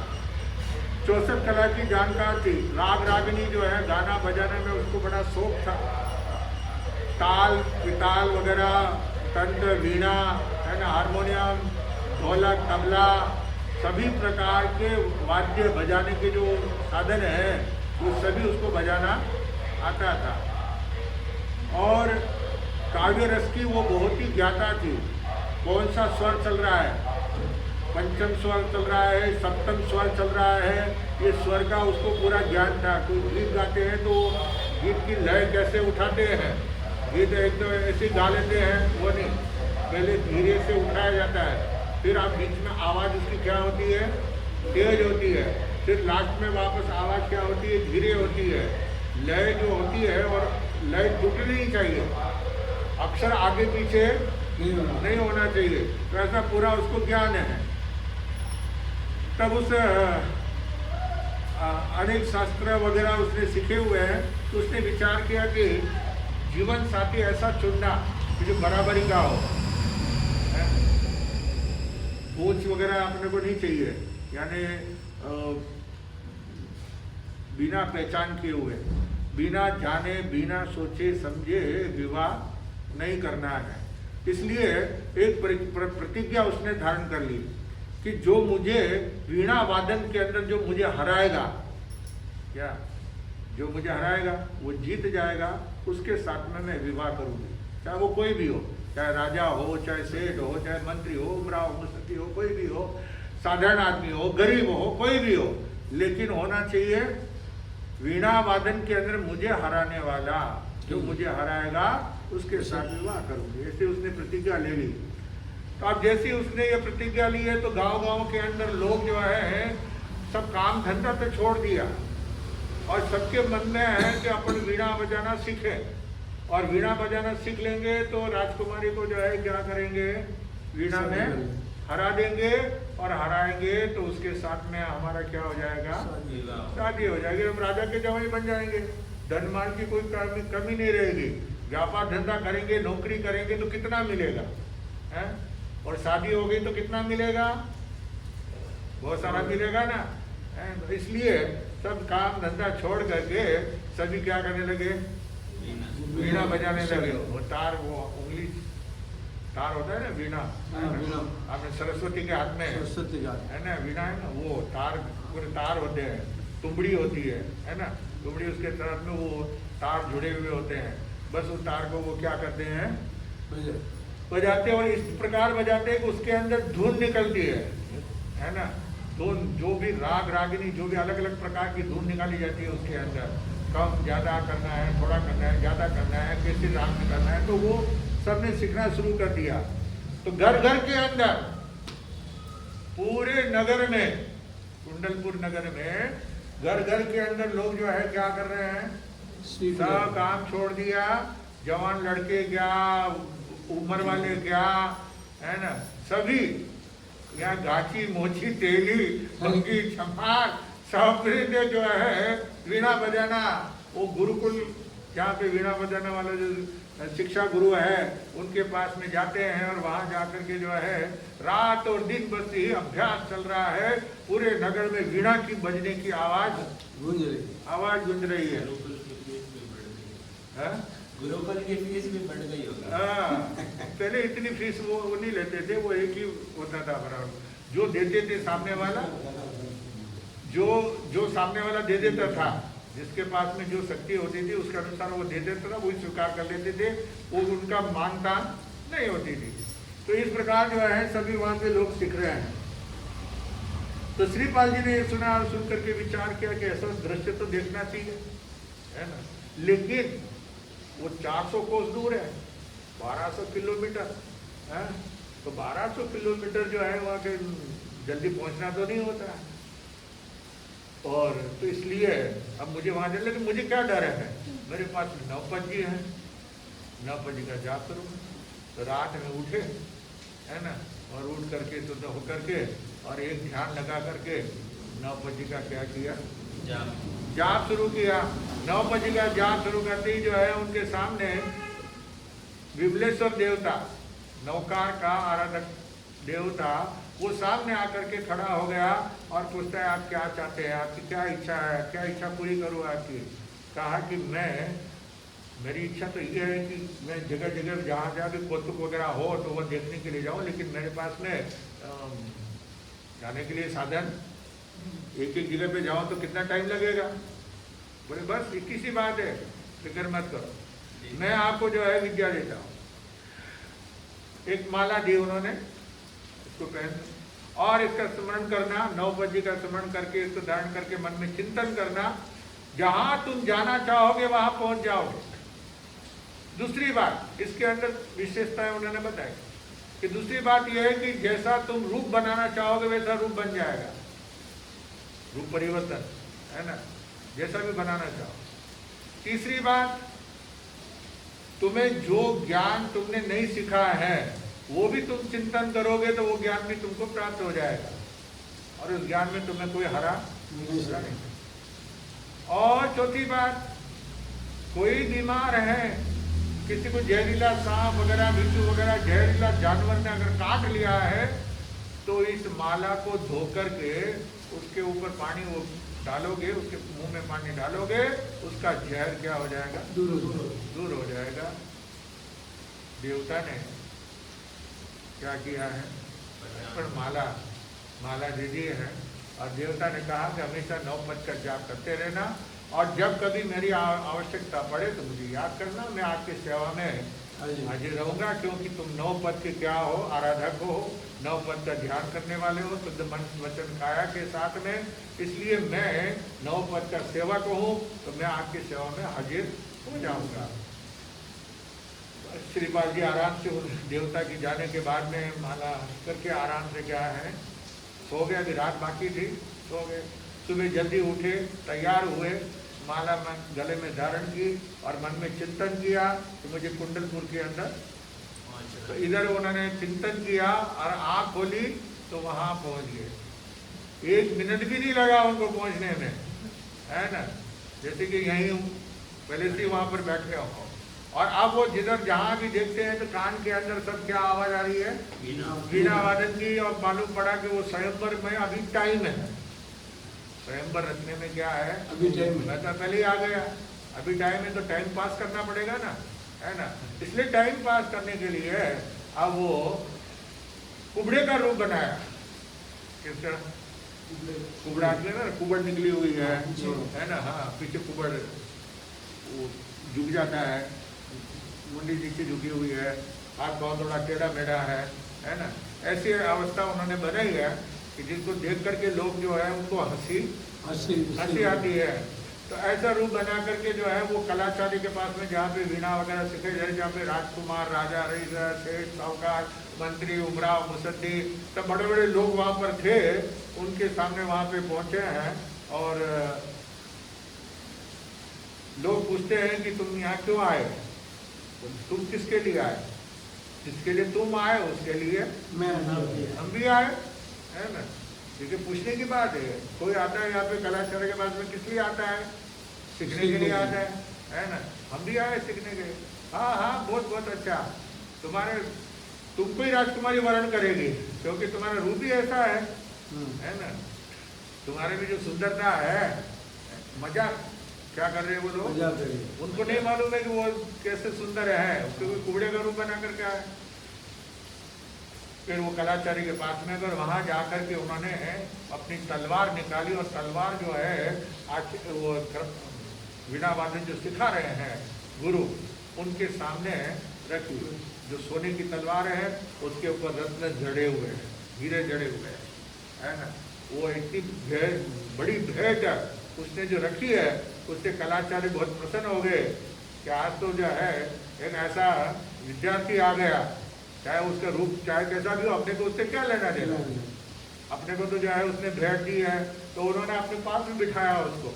64 कला की जानकार थी। राग रागिनी जो है गाना बजाने में उसको बड़ा शौक था। ताल विताल वगैरह, तंत्र, वीणा है ना, हारमोनियम, ढोलक, तबला, सभी प्रकार के वाद्य बजाने के जो साधन है वो सभी उसको बजाना आता था। और काव्य रस की वो बहुत ही ज्ञाता थी। कौन सा स्वर चल रहा है, पंचम स्वर चल रहा है, सप्तम स्वर चल रहा है, ये स्वर का उसको पूरा ज्ञान था। कोई गीत गाते हैं तो गीत की लय कैसे उठाते हैं, गीत एक तो ऐसे गा लेते हैं, वो नहीं, पहले धीरे से उठाया जाता है, फिर आप बीच में आवाज़ उसकी क्या होती है, तेज होती है, फिर लास्ट में वापस आवाज़ क्या होती है, धीरे होती है। लय जो होती है, और लय टूटनी नहीं चाहिए, अक्षर आगे पीछे नहीं होना चाहिए। तो ऐसा पूरा उसको ज्ञान है। तब उस अनेक शास्त्र वगैरह उसने सीखे हुए हैं, तो उसने विचार किया कि जीवन साथी ऐसा चुनना कि जो बराबरी का हो, पूछ वगैरह अपने को नहीं चाहिए, यानी बिना पहचान किए हुए, बिना जाने बिना सोचे समझे विवाह नहीं करना है। इसलिए एक प्रतिज्ञा उसने धारण कर ली कि जो मुझे वीणा वादन के अंदर जो मुझे हराएगा, क्या जो मुझे हराएगा वो जीत जाएगा, उसके साथ में मैं विवाह करूंगी, चाहे वो कोई भी हो, चाहे राजा हो, चाहे सेठ हो, चाहे मंत्री हो, उमराव मुसती हो, कोई भी हो, साधारण आदमी हो, गरीब हो, कोई भी हो, लेकिन होना चाहिए वीणा वादन के अंदर मुझे हराने वाला, जो मुझे हराएगा उसके साथ विवाह करूंगी। ऐसे उसने प्रतिज्ञा ले ली। तो अब जैसे उसने ये प्रतिज्ञा ली है, तो गांव-गांव के अंदर लोग जो है सब काम धंधा तो छोड़ दिया, और सबके मन में है कि अपन वीणा बजाना सीखें, और वीणा बजाना सीख लेंगे तो राजकुमारी को जो है क्या करेंगे, वीणा में हरा देंगे, और हराएंगे तो उसके साथ में हमारा क्या हो जाएगा, शादी हो जाएगी, हम राजा के जवाई बन जाएंगे, धन माल की कोई कमी नहीं रहेगी, व्यापार धंधा करेंगे, नौकरी करेंगे तो कितना मिलेगा है, और शादी हो गई तो कितना मिलेगा, बहुत सारा मिलेगा ना है? तो इसलिए सब काम धंधा छोड़ करके सभी क्या करने लगे, वीणा बजाने लगे। वो तार, वो उंगली तार होता है ना, वीणा, आपने सरस्वती के हाथ में है ना, वीणा है ना, वो तार, पूरे तार होते हैं, तुमड़ी होती है ना, तुमड़ी, उसके तरफ में वो तार जुड़े हुए होते हैं, बस उस तार को वो क्या करते हैं, बजाते, और इस प्रकार बजाते हैं कि उसके अंदर धुन निकलती है ना, धुन, जो भी राग रागिनी, जो भी अलग अलग प्रकार की धुन निकाली जाती है उसके अंदर, कम ज़्यादा करना है, थोड़ा करना है, ज़्यादा करना है, कैसे राग में करना है, तो वो सबने सीखना शुरू कर दिया। तो घर घर के अंदर, पूरे नगर में, कुंडलपुर नगर में घर घर के अंदर लोग जो है क्या कर रहे हैं, सब काम छोड़ दिया, जवान लड़के क्या, उम्र वाले क्या है ना, सभी यहाँ गाची मोची तेली भंगी छमार सब ने जो है वीणा बजाना, वो गुरुकुल जहाँ पे वीणा बजाने वाला जो शिक्षा गुरु है उनके पास में जाते हैं, और वहाँ जाकर के जो है रात और दिन बस ही अभ्यास चल रहा है। पूरे नगर में वीणा की बजने की आवाज गूंज रही है। गुरुकुल की फीस भी बढ़ गई होगी। पहले इतनी फीस वो नहीं लेते थे, वो एक ही होता था बराबर, जो देते थे सामने वाला, जो सामने वाला दे देता था, जिसके पास में जो शक्ति होती थी उसके अनुसार वो दे देता था, वही स्वीकार कर लेते थे, वो उनका मानतान नहीं होती थी। तो इस प्रकार जो है सभी वहाँ पे लोग सीख रहे हैं। तो श्रीपाल जी ने ये सुना और सुन करके विचार किया कि ऐसा दृश्य तो देखना चाहिए, है ना, लेकिन वो 400 कोस दूर है, 1200 किलोमीटर है, तो 1200 किलोमीटर जो है वहाँ के जल्दी पहुँचना तो नहीं होता है, और तो इसलिए अब मुझे वहाँ जाने, लेकिन मुझे क्या डर है, मेरे पास नवपंजी है, नवपंजी का जाप करूँगा। तो रात में उठे है ना, और उठ करके तो हो करके और एक ध्यान लगा करके नवपंजी का क्या किया, जाप शुरू किया। नवपंजी का जाप शुरू करते ही जो है उनके सामने विमलेश्वर देवता नौकार का आराधक देवता वो सामने आकर के खड़ा हो गया और पूछता है आप क्या चाहते हैं, आपकी क्या इच्छा है, क्या इच्छा पूरी करूँ आपकी। कहा कि मेरी इच्छा तो ये है कि मैं जगह जगह जहाँ जहाँ भी कौतुक वगैरह हो तो वो देखने के लिए जाऊँ, लेकिन मेरे पास में जाने के लिए साधन एक एक जगह पे जाऊँ तो कितना टाइम लगेगा। बोले बस एक ही सी बात है, फिक्र मत करो, मैं आपको जो है विद्या देता हूँ। एक माला दी उन्होंने, इसको पहन और इसका स्मरण करना, 9 बजे का स्मरण करके इसको धारण करके मन में चिंतन करना, जहां तुम जाना चाहोगे वहां पहुंच जाओगे। दूसरी बात इसके अंदर विशेषताएं उन्होंने बताई कि दूसरी बात यह है कि जैसा तुम रूप बनाना चाहोगे वैसा रूप बन जाएगा, रूप परिवर्तन है ना, जैसा भी बनाना चाहो। तीसरी बात, तुम्हें जो ज्ञान तुमने नहीं सीखा है वो भी तुम चिंतन करोगे तो वो ज्ञान भी तुमको प्राप्त हो जाएगा और उस ज्ञान में तुम्हें कोई हरा नहीं। और चौथी बात, कोई बीमार है, किसी को जहरीला सांप वगैरह, बिच्छू वगैरह जहरीला जानवर ने अगर काट लिया है तो इस माला को धो करके उसके ऊपर पानी वो डालोगे, उसके मुंह में पानी डालोगे, उसका जहर क्या हो जाएगा, दूर हो जाएगा। देवता ने क्या किया है, पर माला दे दी है और देवता ने कहा कि हमेशा 9 पद का जाप करते रहना और जब कभी मेरी आवश्यकता पड़े तो मुझे याद करना, मैं आपकी सेवा में हाजिर रहूंगा, क्योंकि तुम 9 पद के क्या हो, आराधक हो, 9 पद का ध्यान करने वाले हो, शुद्ध मन वचन काया के साथ में, इसलिए मैं 9 पद का सेवक हूँ तो मैं आपकी सेवा में हाजिर हो जाऊंगा। श्रीपाल जी आराम से उस देवता की जाने के बाद में माला करके आराम से क्या है सो गए, अभी रात बाकी थी, सो गए। सुबह जल्दी उठे, तैयार हुए, माला गले में धारण की और मन में चिंतन किया कि मुझे कुंडलपुर के अंदर, तो इधर उन्होंने चिंतन किया और आँख खोली तो वहाँ पहुँच गए। 1 मिनट भी नहीं लगा उनको पहुँचने में, है ना, जैसे कि यहीं पहले से वहाँ पर बैठे हो। और अब वो जिधर जहाँ भी देखते हैं तो कान के अंदर सब क्या आवाज आ रही है, वीणा वादन की, और मालूम पड़ा कि वो स्वयंवर में अभी टाइम है, स्वयंवर रचने में क्या है अभी टाइम, मैं तो पहले ही आ गया, अभी टाइम है तो टाइम पास करना पड़ेगा ना, है ना। इसलिए टाइम पास करने के लिए अब वो कुबड़े का रूप बनाया। किसका? कुबड़ा ना, कुबड़ निकली हुई है ना, हाँ, पीछे कुबड़ झुक जाता है, मुंडी नीचे झुकी हुई है, हाथ पाँव थोड़ा टेढ़ा मेढ़ा है ना, ऐसी अवस्था उन्होंने बनाई है कि जिसको देख करके लोग जो है उनको हंसी आती है। तो ऐसा रूप बना करके जो है वो कलाचारी के पास में, जहाँ पे वीणा वगैरह सीखे जाए, जहाँ पे राजकुमार, राजा, रईस, सेठ, साहूकार, मंत्री, उमराव, मुसद्दी, सब बड़े बड़े लोग वहाँ पर थे, उनके सामने वहाँ पे पहुँचे हैं। और लोग पूछते हैं कि तुम यहाँ क्यों आए, तुम किसके लिए आए, जिसके लिए तुम आए उसके लिए हम भी आए, है ना। क्योंकि पूछने की बात है, कोई आता है यहाँ पे कलाचार के पास में किस लिए आता है, सीखने के लिए आता है ना, हम भी आए सीखने के लिए। हाँ हाँ, बहुत बहुत अच्छा, तुमको ही राजकुमारी वर्ण करेगी, क्योंकि तुम्हारा रूप ही ऐसा है ना, तुम्हारे में जो सुंदरता है। मजाक क्या कर रहे हैं वो लोग, उनको नहीं मालूम है कि वो कैसे सुंदर है, उसको कुबड़े का रूप बना कर क्या है। फिर वो कलाचारी के पास में अगर वहाँ जाकर के उन्होंने अपनी तलवार निकाली, और तलवार जो है आज वो वीणा वादन जो सिखा रहे हैं गुरु, उनके सामने रखी, जो सोने की तलवार है उसके ऊपर रत्न जड़े हुए हैं, हीरे जड़े हुए हैं, है ना। वो इतनी बड़ी भेंट उसने जो रखी है, उससे कलाचारी बहुत प्रसन्न हो गए कि आज तो जो है एक ऐसा विद्यार्थी आ गया, चाहे उसका रूप चाहे कैसा भी हो, अपने को उससे क्या लेना देना, अपने को तो जो है उसने भेंट दी है। तो उन्होंने अपने पास में बिठाया उसको,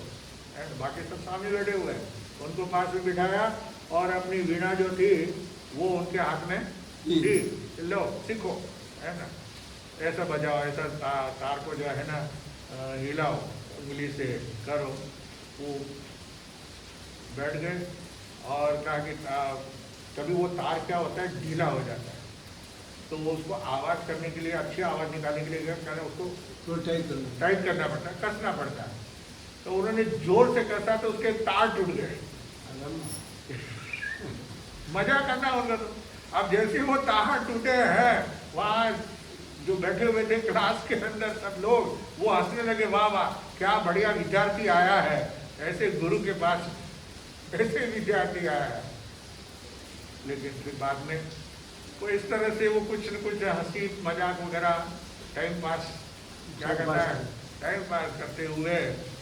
बाकी सब सामने बैठे हुए हैं, उनको पास में बिठाया और अपनी वीणा जो थी वो उनके हाथ में दी, लो सीखो, है ना, ऐसा बजाओ, ऐसा तार को जो है ना हिलाओ, उंगली से करो। वो बैठ गए और कहा कि कभी वो तार क्या होता है, ढीला हो जाता है, तो वो उसको आवाज़ करने के लिए, अच्छी आवाज़ निकालने के लिए क्या कहना, उसको तो टाइट करना। टाइट करना पड़ता है, कसना पड़ता है। तो उन्होंने जोर से कसा तो उसके तार टूट गए। मजा करना उनका। तो अब जैसे वो तार टूटे हैं, वहाँ जो बैठे हुए थे क्लास के अंदर सब लोग, वो हंसने लगे, वाह वाह क्या बढ़िया विद्यार्थी आया है, ऐसे गुरु के पास ऐसे विद्यार्थी आया है। लेकिन फिर बाद में वो इस तरह से वो कुछ न कुछ हंसी मजाक वगैरह टाइम पास क्या करता है, टाइम पास करते हुए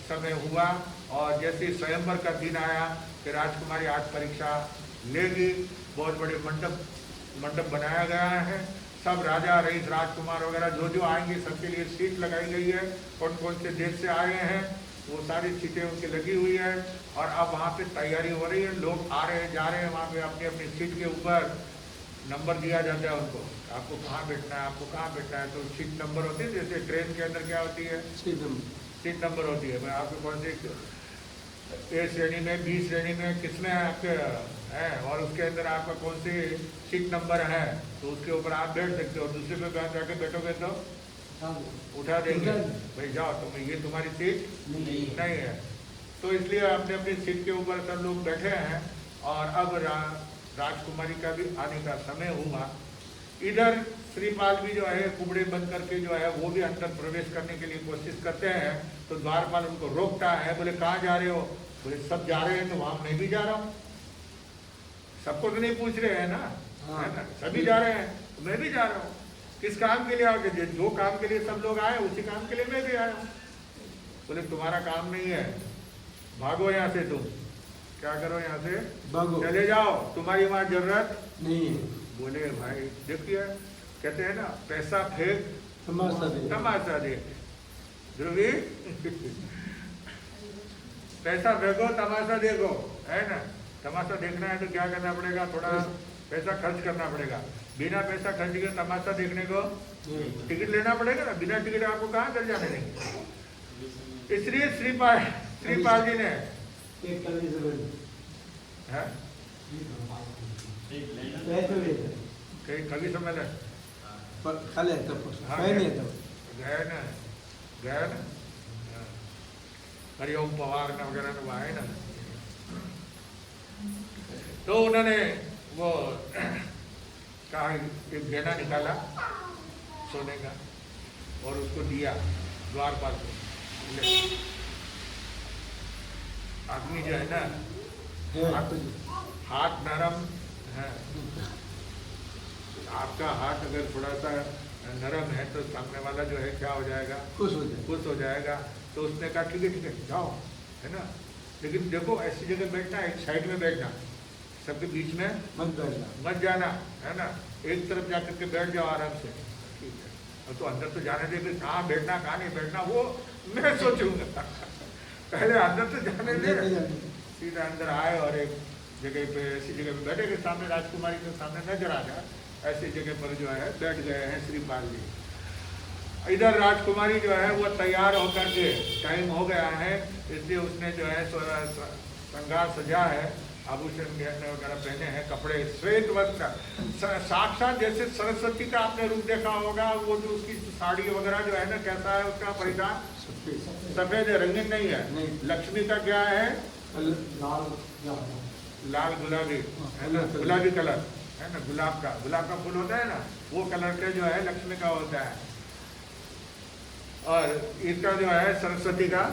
समय हुआ। और जैसे स्वयंवर का दिन आया कि राजकुमारी आज परीक्षा लेगी, बहुत बड़े मंडप बनाया गया है, सब राजा रईस राजकुमार वगैरह जो जो आएंगे सबके लिए सीट लगाई गई है, कौन कौन से देश से आए हैं वो सारी सीटें उनकी लगी हुई है। और अब वहाँ पे तैयारी हो रही है, लोग आ रहे हैं जा रहे हैं, वहाँ पे अपनी अपनी सीट के ऊपर नंबर दिया जाता है उनको, आपको कहाँ बैठना है, आपको कहाँ बैठना है। तो सीट नंबर होती है, जैसे ट्रेन के अंदर क्या होती है, सीट नंबर होती है। मैं आपको कौन से ए श्रेणी में, बी श्रेणी में, किसमें आपके है, और उसके अंदर आपका कौन सी सीट नंबर है, तो उसके ऊपर आप बैठ सकते हो। दूसरे पे जाके बैठोगे तो उठा देंगे, भाई जाओ तुम, ये तुम्हारी सीट नहीं है। तो इसलिए अपने अपनी सीट के ऊपर सब लोग बैठे हैं। और अब राजकुमारी का भी आने का समय हुआ। इधर श्रीपाल भी जो है कुबड़े बंद करके जो है वो भी अंदर प्रवेश करने के लिए कोशिश करते हैं। तो द्वारपाल उनको रोकता है, बोले कहाँ जा रहे हो, बोले सब जा रहे हैं तो वहाँ मैं भी जा रहा हूँ। सबको तो नहीं पूछ रहे हैं ना, है ना, सभी जा रहे हैं तो मैं भी जा रहा हूँ। किस काम के लिए आओगे, जो काम के लिए सब लोग आए उसी काम के लिए मैं भी आया हूँ। बोले तुम्हारा काम नहीं है, भागो यहाँ से, तुम क्या करो, यहाँ से भागो, चले जाओ, तुम्हारी वहाँ जरूरत नहीं है। बोले भाई देखिए, कहते हैं ना पैसा फेंक तमाशा देख, ध्रुवी पैसा फेंको तमाशा देखो, है ना। तमाशा देखना है तो क्या करना पड़ेगा, थोड़ा पैसा खर्च करना पड़ेगा। बिना पैसा खर्च के तमाशा देखने को टिकट लेना पड़ेगा ना, बिना टिकट आपको कहाँ कर जाने देंगे। इसलिए श्रीपाल जी ने है कहीं कवि सम्मेलन गया ना, हरिओम पवार ने वगैरह ने आए ना, तो उन्होंने वो कहा, एक गहना निकाला सोने का और उसको दिया द्वारपाल को। आदमी जो है ना, हाथ नरम है, आपका हाथ अगर थोड़ा सा नरम है तो सामने वाला जो है क्या हो जाएगा, खुश हो जाएगा। तो उसने कहा ठीक है जाओ, है ना, लेकिन देखो ऐसी जगह बैठना, एक साइड में बैठना, सबके बीच में मत जाना, है ना, एक तरफ जाकर के बैठ जाओ आराम से, ठीक है। और तो अंदर तो जाने दे, फिर कहाँ बैठना कहाँ नहीं बैठना वो मैं सोचूंगा पहले अंदर तो जाने दे। सीधा अंदर आए और एक जगह पे, ऐसी जगह पे बैठे कि सामने राजकुमारी के सामने नजर आ जाए, ऐसी जगह पर जो है बैठ गए हैं श्रीपाल जी। इधर राजकुमारी जो है वो तैयार होकर के, टाइम हो गया है इसलिए उसने जो है श्रृंगार सजा है, आभूषण वगैरह पहने हैं, कपड़े श्वेत वस्त्र, साक्षात जैसे सरस्वती का आपने रूप देखा होगा। वो जो उसकी साड़ी वगैरह जो है ना, कैसा है उसका परिधान, सफेद है, रंगीन नहीं है। लक्ष्मी का क्या है, लाल गुलाबी, है ना, गुलाबी कलर, है ना, गुलाब का फूल होता है ना, वो कलर के जो है लक्ष्मी का होता है। और इसका जो है सरस्वती का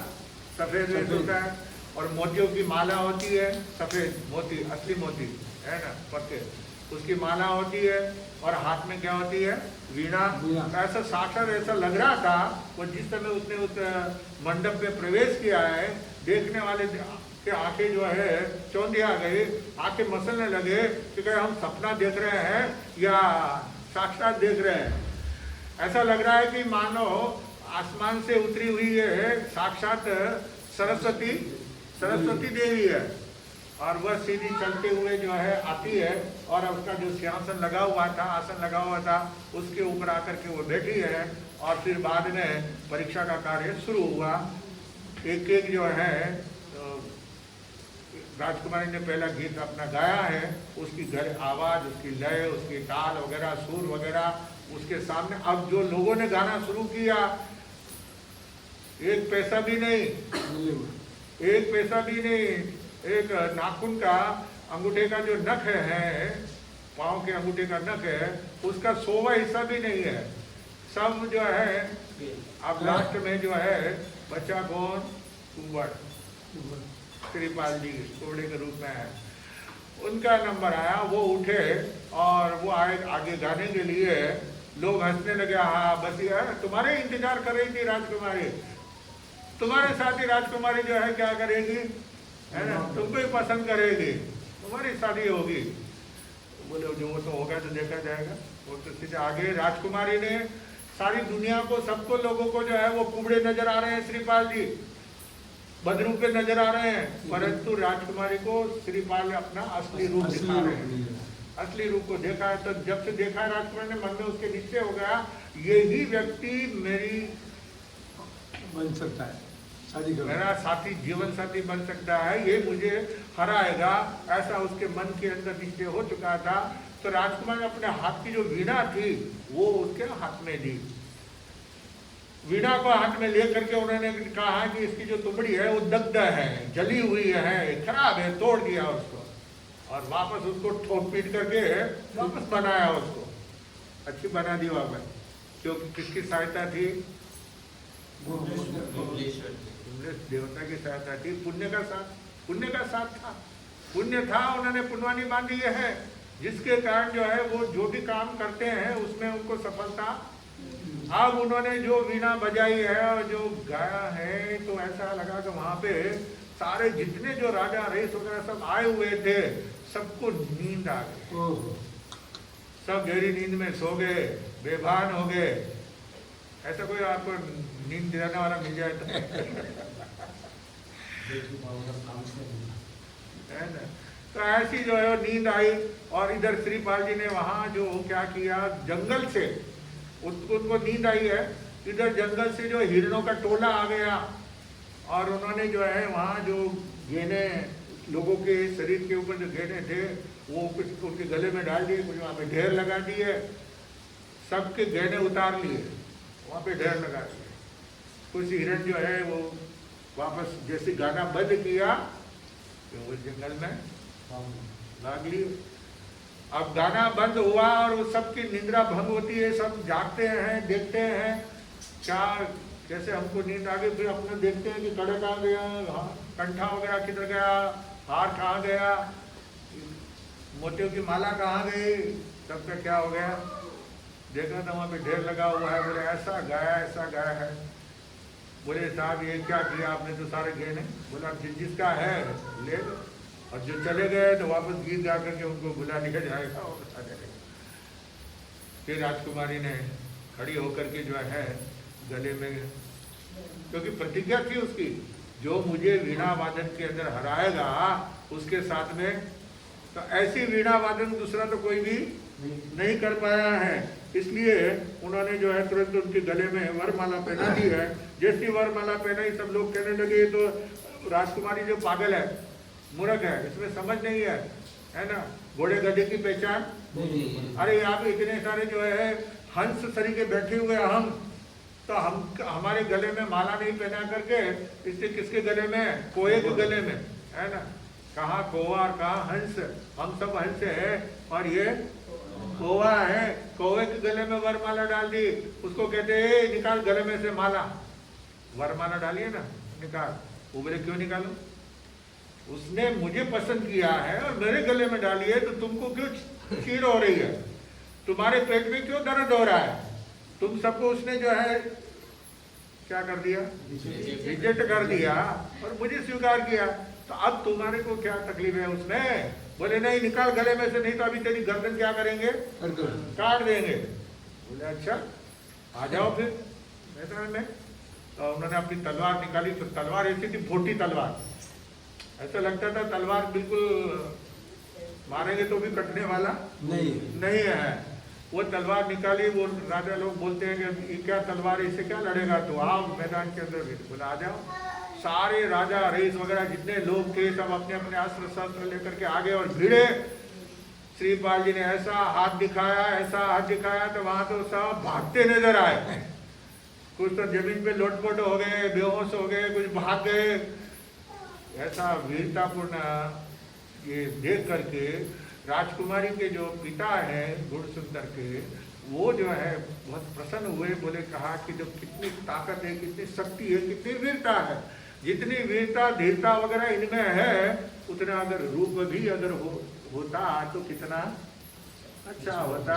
सफेद होता है, और मोतियों की माला होती है, सफेद मोती, असली मोती, है ना, पक्के, उसकी माला होती है। और हाथ में क्या होती है, वीणा। ऐसा साक्षात ऐसा लग रहा था वो जिस समय उसने उस मंडप में प्रवेश किया है, देखने वाले के आंखें जो है चौंधिया गई, आंखें मसलने लगे कि क्या हम सपना देख रहे हैं या साक्षात देख रहे हैं। ऐसा लग रहा है कि मानो आसमान से उतरी हुई है साक्षात सरस्वती देवी है, और वह सीधी चलते हुए जो है आती है, और उसका जो सिंहासन लगा हुआ था, आसन लगा हुआ था, उसके ऊपर आकर के वो बैठी है। और फिर बाद में परीक्षा का कार्य शुरू हुआ। एक एक जो है राजकुमारी ने पहला गीत अपना गाया है, उसकी आवाज़, उसकी लय, उसकी ताल वगैरह, सुर वगैरह उसके सामने। अब जो लोगों ने गाना शुरू किया, एक पैसा भी नहीं, एक पैसा भी नहीं, एक नाखून का, अंगूठे का जो नख है, पाँव के अंगूठे का नख है, उसका 100वां हिस्सा भी नहीं है। सब जो है अब लास्ट में जो है बच्चा कौन, कुंवर श्रीपाल जी कोड़े के रूप में है, उनका नंबर आया। वो उठे और वो आए आगे गाने के लिए। लोग हंसने लगे, हाँ बस ये तुम्हारे इंतजार कर रही थी राजकुमारी, तुम्हारे साथ ही राजकुमारी जो है क्या करेगी, है ना, तुमको ही पसंद करेगी, तुम्हारी शादी होगी। बोले जो वो तो होगा तो देखा जाएगा। वो तो सीधे आगे राजकुमारी ने सारी दुनिया को, सबको, लोगों को जो है वो कुबड़े नजर आ रहे हैं, श्रीपाल जी बदरू पे नजर आ रहे हैं, परंतु राजकुमारी को श्रीपाल अपना असली रूप दिखा रहे हैं। असली रूप को देखा है, तो जब से देखा है राजकुमारी ने, मन में उसके निश्चय हो गया, यही व्यक्ति मेरी बन सकता है, शादी कर, मेरा साथी, जीवन साथी बन सकता है, ये मुझे हराएगा, ऐसा उसके मन के अंदर निश्चय हो चुका था। तो राजकुमार ने अपने हाथ की जो वीणा थी वो उसके हाथ में दी। वीणा को हाथ में लेकर के उन्होंने कहा कि इसकी जो तुमड़ी है वो दग्ध है, जली हुई है, खराब है, तोड़ दिया उसको और वापस उसको ठोक पीट करके वापस बनाया, उसको अच्छी बना दी वापस। क्योंकि किसकी सहायता थी, देवता की सहायता थी, पुण्य का साथ था, पुण्य था, उन्होंने पुण्यवानी बांधी है, जिसके कारण जो है वो जो भी काम करते हैं उसमें उनको सफलता। अब उन्होंने जो वीणा बजाई है और जो गाया है, तो ऐसा लगा कि वहां पे सारे जितने जो राजा रईस वगैरह सब आए हुए थे, सबको नींद आ गई, सब गहरी नींद में सो गए, बेभान हो गए। ऐसा कोई आपको नींद दिलाने वाला मिल जाए तो है ना। तो ऐसी जो है नींद आई। और इधर श्रीपाल जी ने वहाँ जो क्या किया, जंगल से उनको नींद आई है, इधर जंगल से जो हिरणों का टोला आ गया और उन्होंने जो है वहाँ जो गहने, लोगों के शरीर के ऊपर जो गहने थे वो कुछ उनके गले में डाल दिए, कुछ वहाँ पे ढेर लगा दिए, सबके गहने उतार लिए, वहाँ पे ढेर लगा दिए। कुछ हिरण जो है वो वापस जैसे गाना बंद किया तो वो जंगल में भाग लिए। अब गाना बंद हुआ और वो सबकी निद्रा भंग होती है, सब जागते हैं, देखते हैं क्या कैसे हमको नींद आ गई। फिर अपने देखते हैं कि कड़े कहाँ गया, कंठा वगैरह किधर गया, हार कहाँ गया, मोतियों की माला कहाँ गई, सबका क्या हो गया। देखा था वहाँ पे ढेर लगा हुआ है। बोले ऐसा गाया है। बोले साहब ये क्या किया आपने, तो सारे गहने। बोला जिसका है ले लो, और जो चले गए तो वापस गीत गा करके उनको बुला लिया जाएगा और आ जाएगा। फिर राजकुमारी ने खड़ी होकर के जो है गले में, क्योंकि प्रतिज्ञा थी उसकी, जो मुझे वीणा वादन के अंदर हराएगा उसके साथ में, तो ऐसी वीणा वादन दूसरा तो कोई भी नहीं कर पाया है। इसलिए उन्होंने जो है तुरंत उनके गले में वरमाला पहना दी है। जैसी वरमाला पहनाई सब लोग कहने लगे तो राजकुमारी जो पागल है, मूर्ख है, इसमें समझ नहीं है ना, घोड़े गधे की पहचान। अरे यहाँ पे इतने सारे जो है हंस सरीके बैठे हुए हम, तो हम हमारे गले में माला नहीं पहना करके इससे किसके गले में, कोए के गले में, है ना। कहाँ कौवा और कहाँ हंस, हम सब हंस है और ये कौवा है। कौवे के गले में वरमाला डाल दी, उसको कहते हैं निकाल गले में से माला, वरमाला डालिए ना, निकाल। वो बोले क्यों निकालो, उसने मुझे पसंद किया है और मेरे गले में डाली है, तो तुमको क्यों चीर हो रही है, तुम्हारे पेट में क्यों दर्द हो रहा है। तुम सबको उसने जो है क्या कर दिया, रिजेक्ट कर दिया और मुझे स्वीकार किया, तो अब तुम्हारे को क्या तकलीफ है उसमें। बोले नहीं निकाल गले में से, नहीं तो अभी तेरी गर्दन क्या करेंगे, काट देंगे। बोले अच्छा आ जाओ फिर मैदान में। तो उन्होंने अपनी तलवार निकाली, तो तलवार ऐसी थी मोटी तलवार, ऐसा लगता था तलवार बिल्कुल मारेंगे तो भी कटने वाला नहीं है। वो तलवार निकाली, वो राजा लोग बोलते हैं कि ये क्या तलवार, इससे क्या लड़ेगा, तो आओ मैदान के अंदर भी। बोला आ जाओ, सारे राजा रईस वगैरह जितने लोग थे सब अपने अपने अस्त्र शस्त्र लेकर के आगे और भिड़े। श्रीपाल जी ने ऐसा हाथ दिखाया तो वहां तो सब भागते नजर आए। कुछ तो जमीन पे लोटपोट हो गए, बेहोश हो गए, कुछ भाग गए। ऐसा वीरतापूर्ण ये देख करके राजकुमारी के जो पिता हैं गुणसुंदर के, वो जो है बहुत प्रसन्न हुए। बोले कहा कि जो कितनी ताकत है, कितनी शक्ति है, कितनी वीरता है। जितनी वीरता धीरता वगैरह इनमें है उतना अगर रूप भी अगर होता तो कितना अच्छा होता।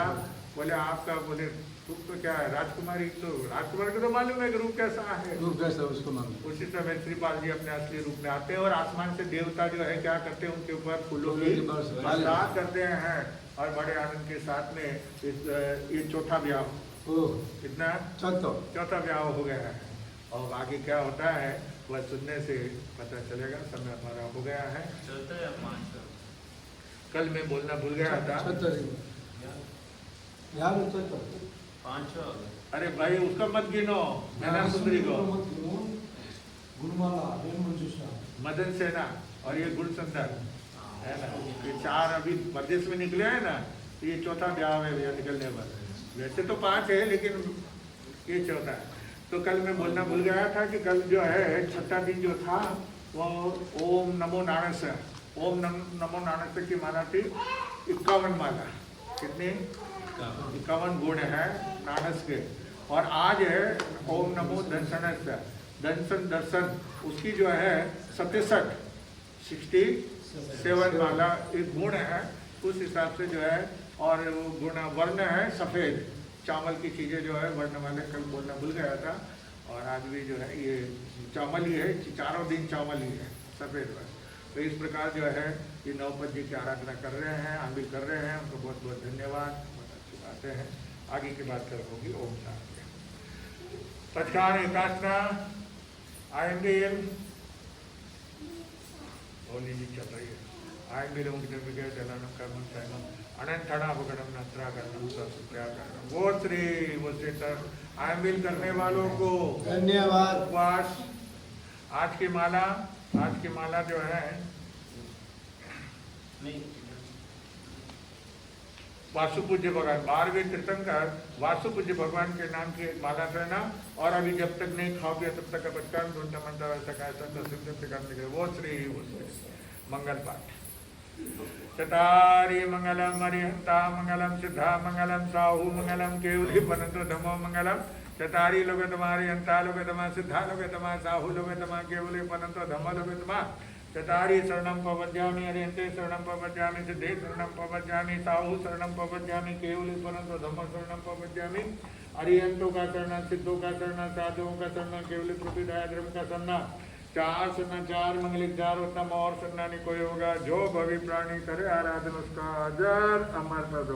बोले आपका बोले रूप तो क्या है, राजकुमारी को तो मालूम है कि रूप कैसा है। रूप कैसा उसको मालूम। उसी समय श्रीपाल जी अपने असली रूप में आते हैं और आसमान से देवता जो है क्या करते हैं, उनके ऊपर फूलों की बरसात करते हैं। और बड़े आनंद के साथ में ये चौथा ब्याह, कितना चौथा ब्याह हो गया है। और आगे क्या होता है वह सुनने से पता चलेगा। समय हमारा हो गया है। कल मैं बोलना भूल गया था। अरे भाई उसका मत गिनो, मैना सुंदरी को, मदन सेना और ये गुणसुंदर है ना, ये चार अभी परदेश में निकले हैं ना, तो ये चौथा ब्याह है भैया निकलने पर। वैसे तो 5 है लेकिन ये चौथा है। तो कल मैं बोलना भूल गया था कि कल जो है छठा दिन जो था वो ओम नमो नारायण। ओम नमो नारायण की माला थी 51 माला। कितनी? 51 गुण है नानस के। और आज है ओम नमो दर्शन उसकी जो है 67 माला एक गुण है। उस हिसाब से जो है, और वो गुण वर्ण है सफ़ेद चावल की चीज़ें जो है वर्ण वाले, कल बोलना भूल गया था। और आज भी जो है ये चावल ही है, चारों दिन चावल ही है सफ़ेद वर्ण। तो इस प्रकार जो है ये नवपत जी की आराधना कर रहे हैं, हम भी कर रहे हैं। उनको बहुत बहुत धन्यवाद, बहुत अच्छी बातें हैं। आगे की बात कर होगी। ओम शांति। तत्काल एकासना आएंगे होली जी चल रही है। आएंगे लोगों की विजय जलानम कर्म सहनम अनंतणापकड़म नत्राकरणम सत्याकरणम। वो श्री तर आयमिल करने वालों को धन्यवाद। उपवास। आज की माला जो है वासुपूज्य भगवान 12वें तीर्थंकर वासुपूज्य भगवान के नाम की एक माला करना। और अभी जब तक नहीं खाओगे तब तक बचकान ढूंढता मनता वैसा कैसा तो सिद्ध करने के वो श्री मंगल पाठ। चतारी मंगलम अरिहंता मंगलम सिद्धा मंगलम साहू मंगलम केवली पनंतो धमो मंगलम। चतारी लोगे तुम्हारी हंता लोगे तमा सिद्धा लोगे तमा साहू लोगे तमा केवली पनंतो धमो लोगे तमा। चतारी शरणम पवज्यामि अरिहंते शरणम पवज्यामि सिद्धे शरणम पवज्यामि साहू शरणम पवज्यामि केवली परंतो धम्म शरणम पवज्यामि। अरिहंतों का शरण, सिद्धों का शरण, साधुओं का शरण, केवली प्रभुदाय धर्म का शरण। 4 शरण 4 मंगलिक 4 उत्तम और शरणानी कोई होगा। जो भवि प्राणी करे आराधन उसका अजर अमर पद।